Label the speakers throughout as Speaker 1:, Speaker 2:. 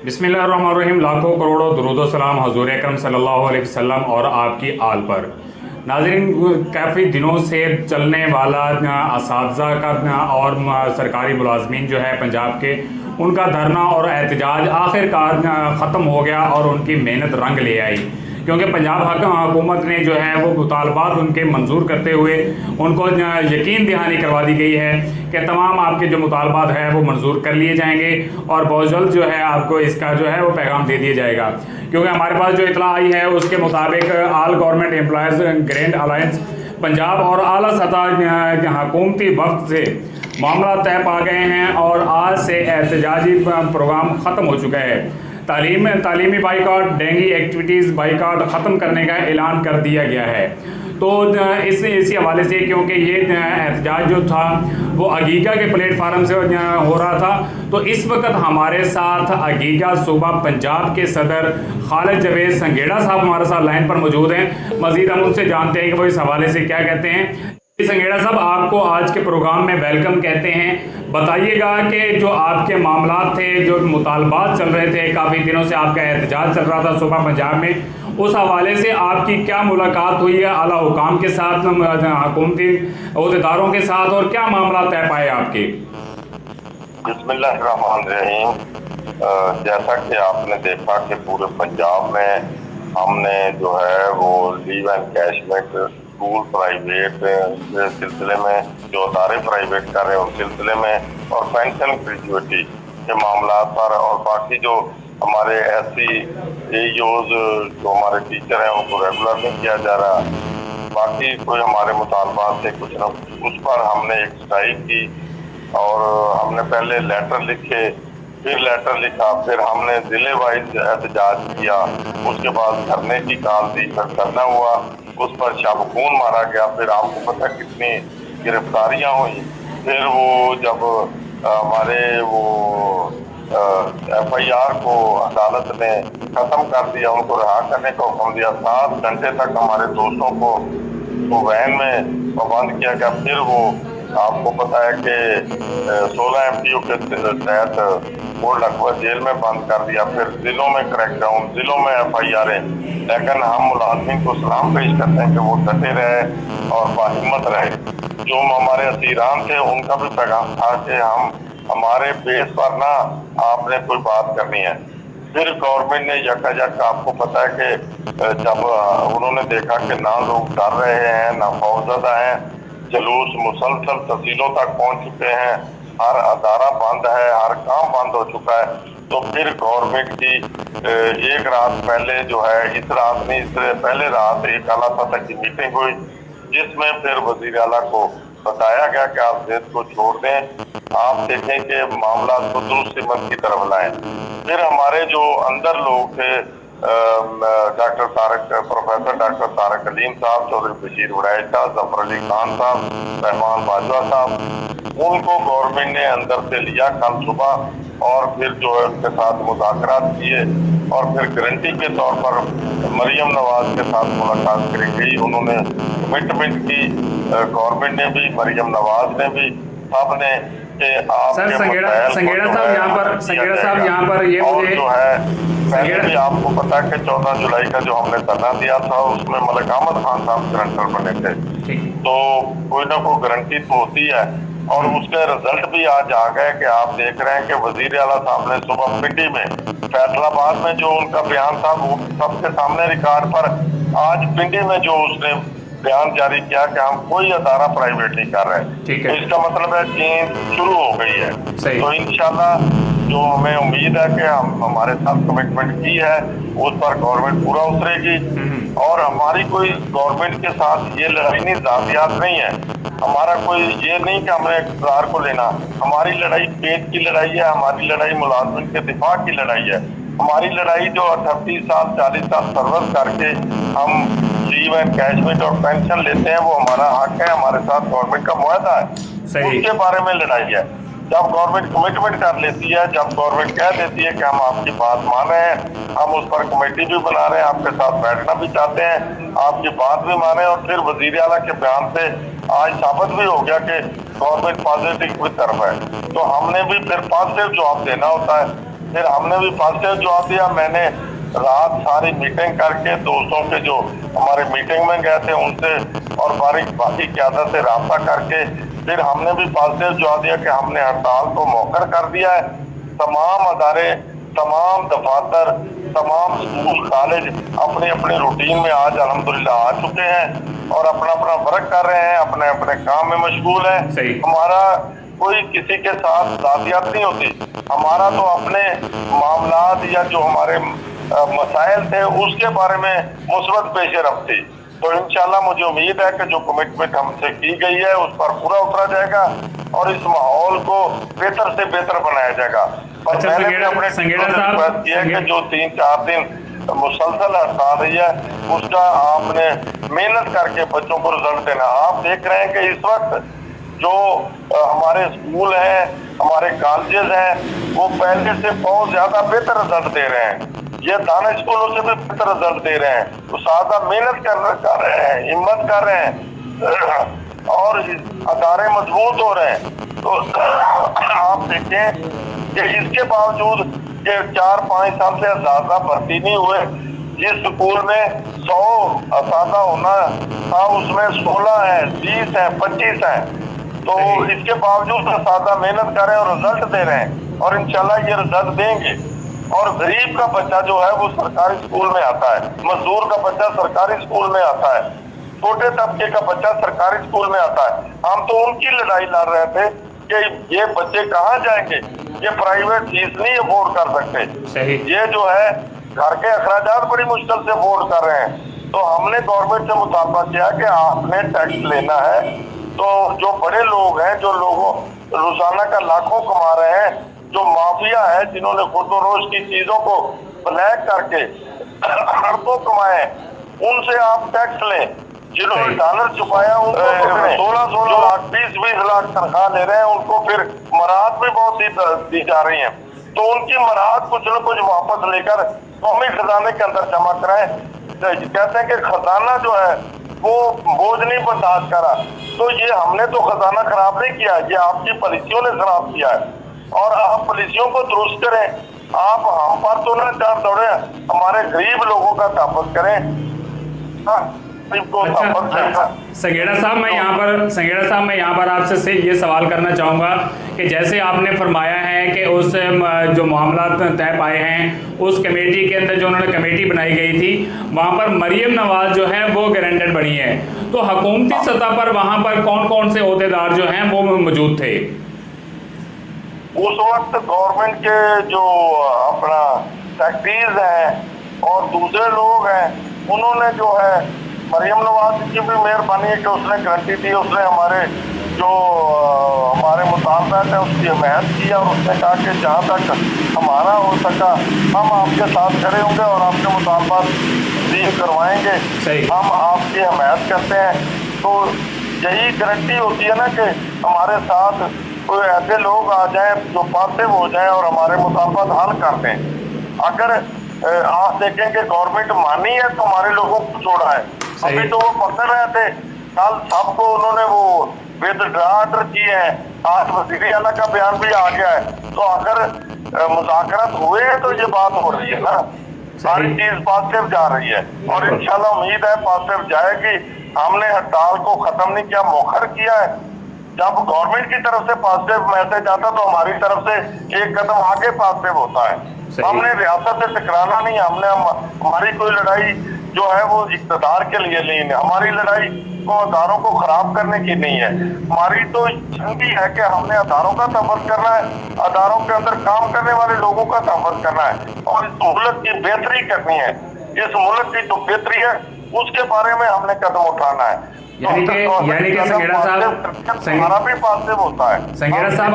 Speaker 1: बिस्मिल्लाहिर्रहमानिर्रहीम। लाखों करोड़ों दुरूद सलाम हजूर अकरम सल्लल्लाहु अलैहि वसल्लम और आपकी आल पर। नाज़रीन, काफ़ी दिनों से चलने वाला असातिज़ा का और सरकारी मुलाजमीन जो है पंजाब के, उनका धरना और एहतजाज आखिरकार ख़त्म हो गया और उनकी मेहनत रंग ले आई, क्योंकि पंजाब हुकूमत ने जो है वो मुतालबात उनके मंजूर करते हुए उनको यकीन दहानी करवा दी गई है कि तमाम आपके जो मुतालबात है वो मंजूर कर लिए जाएंगे और बहुत जल्द जो है आपको इसका जो है वो पैगाम दे दिया जाएगा। क्योंकि हमारे पास जो इतला आई है उसके मुताबिक all government employees grand alliance Punjab और आला सतह हुकूमती वक्त से मामला तय पा गए हैं और आज से एहतजाजी प्रोग्राम ख़त्म हो चुका है। तालीमी बाइकआउट, डेंगी एक्टिविटीज़ बाइकआउट ख़त्म करने का ऐलान कर दिया गया है। तो इसी हवाले से, क्योंकि ये एहतजाज जो था वो अगीगा के प्लेटफार्म से हो रहा था, तो इस वक्त हमारे साथ अगीगा सूबा पंजाब के सदर खालिद जवेद संगेड़ा साहब हमारे साथ लाइन पर मौजूद हैं। मज़ीद हम उनसे जानते हैं कि वो इस हवाले से क्या कहते हैं। संगेड़ा साहब, आपको आज के प्रोग्राम में वेलकम कहते हैं। बताइएगा कि जो आपके मामलात थे, जो मुतालबात चल रहे थे, काफ़ी दिनों से आपका एहतजाज चल रहा था सूबा पंजाब में, उस हवाले से आपकी क्या मुलाकात हुई है आला हुकाम के साथ, हुकूमती अहदेदारों के साथ, और क्या मामला तय पाए आपके?
Speaker 2: बिस्मिल्लाहिर्रहमानिर्रहीम। जैसा कि आपने देखा कि पूरे पंजाब में हमने जो है वो लीव एनकैशमेंट स्कूल प्राइवेट के सिलसिले में, जो अदारे प्राइवेट कर रहे हैं उस सिलसिले में, और पेंशन ग्रेजुएटी के मामला पर, और बाकी जो हमारे SC AEOs जो हमारे टीचर हैं उनको रेगुलर नहीं किया जा रहा, बाकी कोई हमारे मुतालबात थे कुछ न कुछ, उस पर हमने एक स्ट्राइक की और हमने पहले लेटर लिखे, फिर लेटर लिखा, फिर हमने जिले वाइज एहतजाज किया, उसके बाद धरने की कॉल दी, फिर धरना हुआ, उस पर शाबखून मारा गया, फिर आपको पता कितनी गिरफ्तारियां हुई, फिर वो जब हमारे वो FIR को अदालत ने ख़त्म कर दिया, उनको रिहा करने का हुक्म दिया, 7 घंटे तक हमारे दोस्तों को वो वैन में बंद किया गया। फिर वो आपको पता है कि 16 MPO के तहत बोर्ड लखवा जेल में बंद कर दिया, फिर जिलों में क्रैकडाउन, जिलों में FIR। लेकिन हम मुलाजमीन को सलाम पेश करते हैं कि वो डटे रहे और बाहिम्मत रहे। जो हमारे असीरान थे उनका भी पैगाम था कि हमारे बेस पर ना आपने कोई बात करनी है। फिर गवर्नमेंट ने यकायक, आपको पता है कि जब उन्होंने देखा कि ना लोग डर रहे हैं, ना खौफजदा हैं, जुलूस मुसलसल तहसीलों तक पहुंच चुके हैं, हर अदारा बंद है, हर काम बंद हो चुका है, तो फिर गवर्नमेंट की एक रात पहले जो है, इस रात नहीं, इससे पहले रात एक आला सतह की मीटिंग हुई, जिसमें फिर वजीर आला को बताया गया कि आप देश को छोड़ दें, आप देखें कि मामला को दुरुस्त सिमत की तरफ लाएं। फिर हमारे जो अंदर लोग थे, प्रोफेसर डॉक्टर तारक अलीम साहब, चौधरी बशीर वड़ैच साहब, जफर अली खान साहब, रहमान बाजवा साहब, उनको गवर्नमेंट ने अंदर से लिया कल सुबह और फिर जो है उनके साथ मुज़ाकरात किए और फिर गारंटी के तौर पर मरियम नवाज के साथ मुलाकात करी गई। उन्होंने कमिटमेंट की, गवर्नमेंट ने भी, मरियम नवाज ने भी, सब ने
Speaker 1: सर संगेड़ा साहब यहाँ पर ये मुझे
Speaker 2: जो है पहले भी आपको पता है कि 14 जुलाई का जो हमने धरना दिया था उसमें मलिक अहमद खान साहब गारंटर बने थे, तो कोई ना कोई गारंटी तो होती है और उसके रिजल्ट भी आज आ गए कि आप देख रहे हैं कि वजीर आला साहब ने सुबह पिंडी में, फैसलाबाद में जो उनका बयान था वो सबके सामने रिकॉर्ड पर, आज पिंडी में जो उसने बयान जारी किया कि हम कोई अदारा प्राइवेट नहीं कर रहे, तो इसका मतलब है चेंज शुरू हो गई है। तो इंशाल्लाह जो हमें उम्मीद है कि हम हमारे साथ कमिटमेंट की है उस पर गवर्नमेंट पूरा उतरेगी और हमारी कोई गवर्नमेंट के साथ ये लड़ाई नहीं, जातियात नहीं है, हमारा कोई ये नहीं कि हमने इक़्तिदार को लेना, हमारी लड़ाई पेट की लड़ाई है, हमारी लड़ाई मुलाजमिन के दिफा की लड़ाई है, हमारी लड़ाई जो 38 साल 40 साल सर्विस करके हम लीव एनकैशमेंट और पेंशन लेते हैं वो हमारा हक है, हमारे साथ गवर्नमेंट का मुआहदा है, उसके बारे में लड़ाई है। जब गवर्नमेंट कमिटमेंट कर लेती है, जब गवर्नमेंट कह देती है कि हम आपकी बात मान रहे हैं, हम उस पर कमेटी भी बना रहे हैं, आपके साथ बैठना भी चाहते हैं, आपकी बात भी माने, और फिर वजीर आला के बयान से आज साबित भी हो गया कि गवर्नमेंट पॉजिटिव की तरफ है, तो हमने भी फिर पॉजिटिव जवाब देना होता है। फिर हमने भी पॉजिटिव जवाब दिया। मैंने रात सारी मीटिंग करके दोस्तों के जो हमारे मीटिंग में गए थे उनसे और बाकी क़यादत से रब्ता करके फिर हमने भी पॉजिटिव जवाब दिया कि हमने हड़ताल को मौखर कर दिया है। तमाम अदारे, तमाम दफातर, तमाम स्कूल कॉलेज अपने अपने रूटीन में आज अल्हम्दुलिल्लाह आ चुके हैं और अपना अपना वर्क कर रहे हैं, अपने अपने काम में मशगूल है। हमारा कोई किसी के साथ जातियात नहीं होती, हमारा तो अपने मामलात या जो हमारे मसाइल थे उसके बारे में मुस्बत पेश रफ्त थी। तो इंशाल्लाह मुझे उम्मीद है कि जो कमिटमेंट हमसे की गई है उस पर पूरा उतरा जाएगा और इस माहौल को बेहतर से बेहतर बनाया जाएगा। और मैंने भी अपने किया कि जो 3-4 दिन मुसलसल हड़ताल रही है उसका आपने मेहनत करके बच्चों को रिजल्ट देना। आप देख रहे हैं कि इस वक्त जो हमारे स्कूल हैं, हमारे कॉलेजेस हैं, वो पहले से बहुत ज्यादा बेहतर रिजल्ट दे रहे हैं। ये दाना स्कूलों से भी बेहतर रिजल्ट दे रहे हैं। तो सादा मेहनत कर रहे हैं, हिम्मत कर रहे हैं और अदारे मजबूत हो रहे हैं। तो आप देखें कि इसके बावजूद कि 4-5 साल से ज्यादा भर्ती नहीं हुए, जिस स्कूल में 100 असादा होना था उसमें 16 है, 20 है, 25 है। तो इसके बावजूद असादा मेहनत कर रहे हैं और रिजल्ट दे रहे हैं और इंशाल्लाह ये रिजल्ट देंगे। और गरीब का बच्चा जो है वो सरकारी स्कूल में आता है, मजदूर का बच्चा सरकारी स्कूल में आता है, छोटे तबके का बच्चा सरकारी स्कूल में आता है। हम तो उनकी लड़ाई लड़ रहे थे कि ये बच्चे कहाँ जाएंगे, ये प्राइवेट फीस नहीं अफोर्ड कर सकते, ये जो है घर के अखराजात बड़ी मुश्किल से अफोर्ड कर रहे हैं। तो हमने गवर्नमेंट से मुतालबा किया कि आपने टैक्स लेना है। तो जो बड़े लोग हैं, जो लोगों रोजाना का लाखों कमा रहे हैं, जो माफिया है जिन्होंने खुर्दोरोश की चीजों को ब्लैक करके अरबों कमाए, उनसे आप टैक्स लें। जिन्होंने डॉलर छुपाया उनको 16-16 लाख 20-20 लाख तनख्वाह ले रहे हैं, उनको फिर मराहत भी बहुत दी जा रही है। तो उनकी मराहत कुछ न कुछ वापस लेकर कौमी खजाने के अंदर जमा कराएं। कहते हैं कि खजाना जो है वो बोझ नहीं बर्दाश्त करा। तो ये हमने तो खजाना खराब नहीं किया, ये आपकी पॉलिसियों ने खराब किया है और आप पॉलिसियों को दुरुस्त करें। आप हम पर तो ना चार दौड़े, हमारे गरीब लोगों का तहफ़्फ़ुज़ करें।
Speaker 1: संगेड़ा साहब मैं यहाँ पर आपसे से ये सवाल करना चाहूँगा कि जैसे आपने फरमाया है कि उस जो मामला तय पाए हैं उस कमेटी के अंदर जो उन्होंने कमेटी बनाई गई थी वहाँ पर मरियम नवाज जो है वो गारंटर बनी है, तो हुकूमती सतह पर वहाँ पर कौन कौन से ओहदेदार जो हैं वो मौजूद थे?
Speaker 2: उस वक्त गवर्नमेंट के जो अपना सेक्रेटरीज हैं और दूसरे लोग हैं, उन्होंने जो है मरियम नवाज की भी मेहरबानी है कि उसने गारंटी दी, उसने हमारे जो हमारे मुतालबात है उसकी हिमायत की और उसने कहा कि जहाँ तक हमारा हो सका हम आपके साथ खड़े होंगे और आपके मुतालबात तस्लीम करवाएंगे, हम आपकी हिमायत करते हैं। तो यही गारंटी होती है ना कि हमारे साथ कोई ऐसे लोग आ जाएं जो पासिव हो जाएं और हमारे मुतालबात हल कर दें। अगर आप देखें कि गवर्नमेंट मानी है तो हमारे लोगों को छोड़ा है। अभी तो वो पकड़ रहे थे, कल सबको उन्होंने वो विदड्रा ऑर्डर किए हैं, आज वज़ीर आला का बयान भी आ गया है। तो अगर मुज़ाकरात हुए हैं तो ये बात हो रही है ना, सारी चीज पॉजिटिव जा रही है और इंशाल्लाह उम्मीद है पॉजिटिव जाएगी। हमने हड़ताल को खत्म नहीं किया, मौखर किया है। जब गवर्नमेंट की तरफ से पॉजिटिव मैसेज आता तो हमारी तरफ से एक कदम आगे पॉजिटिव होता है। हमने रियासत से टकराना नहीं, हमने हमारी कोई लड़ाई जो है वो इक़्तिदार के लिए नहीं है, हमारी लड़ाई को अदारों को खराब करने की नहीं है। हमारी तो जंगी है कि हमने अदारों का तहफ़्फ़ुज़ करना है, अदारों के अंदर काम करने वाले लोगों का तहफ़्फ़ुज़ करना है और इस मुल्क की बेहतरी करनी है। इस मुल्क की जो बेहतरी है उसके बारे में हमने कदम उठाना है।
Speaker 1: यानी कि संगेड़ा साहब
Speaker 2: हमारा भी पॉजिटिव होता है।
Speaker 1: संगेड़ा साहब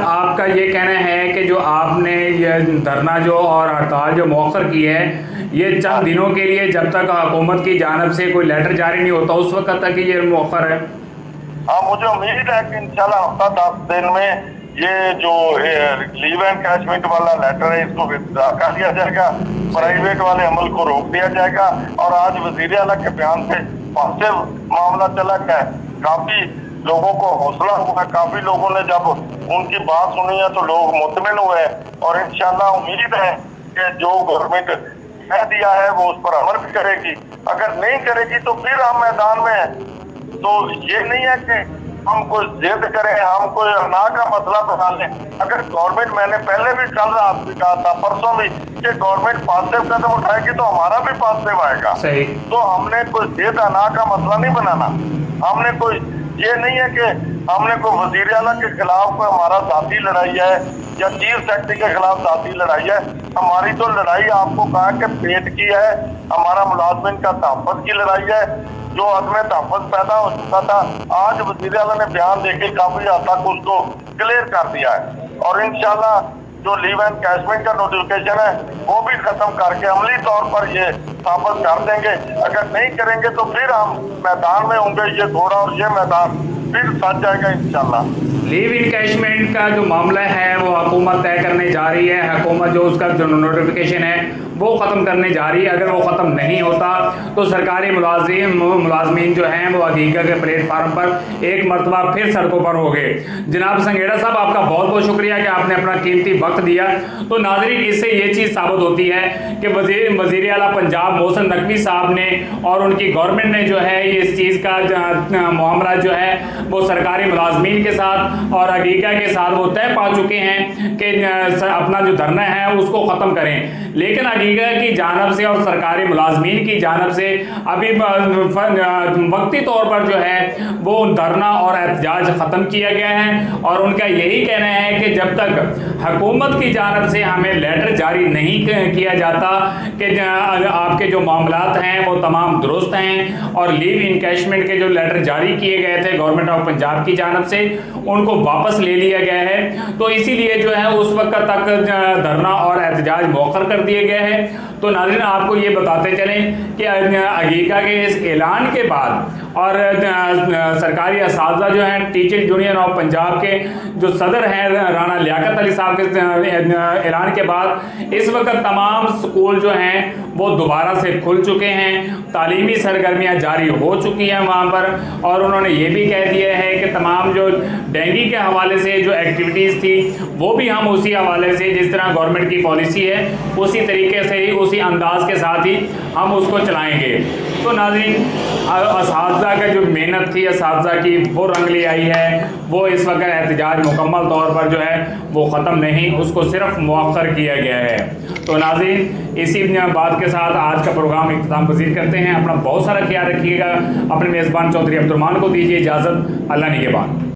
Speaker 1: आपका ये कहना है कि जो आपने ये धरना जो और हड़ताल जो मौखर की है ये चंद दिनों के लिए, जब तक हुकूमत की जानिब से कोई लेटर जारी नहीं होता उस वक्त तक ये मौखर है?
Speaker 2: हाँ, मुझे उम्मीद है कि इंशाल्लाह हफ्ता 10 दिन में ये जो लीव एंड कैशमेंट वाला लेटर है इसको विथड्रा कर दिया जाएगा, प्राइवेट वाले अमल को रोक दिया जाएगा। और आज वज़ीर आला के बयान से पॉजिटिव मामला चला गया, काफी लोगों को हौसला हुआ, काफी लोगों ने जब उनकी बात सुनी है तो लोग मुतमिन हुए और इंशाल्लाह उम्मीद है कि जो गवर्नमेंट कह दिया है वो उस पर अमल भी करेगी। अगर नहीं करेगी तो फिर हम मैदान में हैं। तो ये नहीं है कि हम कोई जिद करें, हम कोई अना का मसला बना लें। अगर गवर्नमेंट, मैंने पहले भी कल रात भी कहा था, परसों भी, कि गवर्नमेंट पॉजिटिव कदम उठाएगी तो हमारा भी पॉजिटिव आएगा।
Speaker 1: सही। तो
Speaker 2: हमने कोई जिद अना का मसला नहीं बनाना। हमने कोई, ये नहीं है कि हमने कोई वजीर आला के खिलाफ कोई हमारा जाती लड़ाई है या चीफ सेक्रेटरी के खिलाफ जाती लड़ाई है। हमारी तो लड़ाई आपको कहा कि पेट की है, हमारा मुलाजमिन का तहफ़्फ़ुज़ की लड़ाई है। जो अदम तहफ़्फ़ुज़ पैदा हो चुका था, आज वज़ीर आला ने बयान देके काफी हद तक उसको क्लियर कर दिया है और इंशाल्लाह जो लीव एंड कैशमेंट का नोटिफिकेशन है वो भी खत्म करके अमली तौर पर ये साबित कर देंगे। अगर नहीं करेंगे तो फिर हम मैदान में होंगे। ये घोड़ा और ये मैदान फिर सज जाएगा इंशाल्लाह।
Speaker 1: लीव इनकैशमेंट का जो मामला है वो हुकूमत तय करने जा रही है। हुकूमत जो उसका जो नोटिफिकेशन है वो ख़त्म करने जा रही है। अगर वो ख़त्म नहीं होता तो सरकारी मुलाजमीन जो हैं वो हकीकत के प्लेटफार्म पर एक मरतबा फिर सड़कों पर हो गए। जनाब संघेड़ा साहब, आपका बहुत बहुत शुक्रिया कि आपने अपना कीमती वक्त दिया। तो नाज़रीन, इससे ये चीज़ साबित होती है कि वज़ीर आला पंजाब मोहसिन नकवी साहब ने और उनकी गवर्नमेंट ने जो है इस चीज़ का मामला जो है वो सरकारी मुलाजमीन के साथ और हकीकत के साथ वो तय पा चुके हैं कि अपना जो धरना है उसको ख़त्म करें। लेकिन हकीकत की जानब से और सरकारी मुलाजमीन की जानब से अभी वक्ती तौर पर जो है वो धरना और एहतजाज ख़त्म किया गया है और उनका यही कहना है कि जब तक हुकूमत की जानब से हमें लेटर जारी नहीं किया जाता कि आपके जो मामलात हैं वो तमाम दुरुस्त हैं और लीव इनकैशमेंट के जो लेटर जारी किए गए थे गवर्नमेंट ऑफ पंजाब की जानब से उनको वापस ले लिया गया है, तो इसीलिए जो है उस वक्त तक धरना और एहतजाज मौखर कर दिए गए हैं। तो नाज़रीन, आपको ये बताते चलें कि हकीकत के इस ऐलान के बाद और सरकारी असातिज़ा जो हैं टीचर यूनियन ऑफ पंजाब के जो सदर हैं राना लियाकत अली साहब के ऐलान के बाद इस वक्त तमाम स्कूल जो हैं वो दोबारा से खुल चुके हैं, तालीमी सरगर्मियाँ जारी हो चुकी हैं वहाँ पर। और उन्होंने ये भी कह दिया है कि तमाम जो डेंगू के हवाले से जो एक्टिविटीज़ थी वो भी हम उसी हवाले से, जिस तरह गवर्नमेंट की पॉलिसी है उसी तरीके से ही, उसी अंदाज के साथ ही हम उसको चलाएँगे। तो नाज़रीन, असातिज़ा का जो मेहनत थी असातिज़ा की वो रंग ले आई है। वो इस वक्त एहतजाज मुकम्मल तौर पर जो है वो ख़त्म नहीं, उसको सिर्फ मौखर किया गया है। तो नाज़रीन, इसी बात के साथ आज का प्रोग्राम इख्तिताम पज़ीर करते हैं। अपना बहुत सारा ख्याल रखिएगा। अपने मेज़बान चौधरी अब्दुर्रहमान को दीजिए इजाज़त। अल्लाह निगहबान।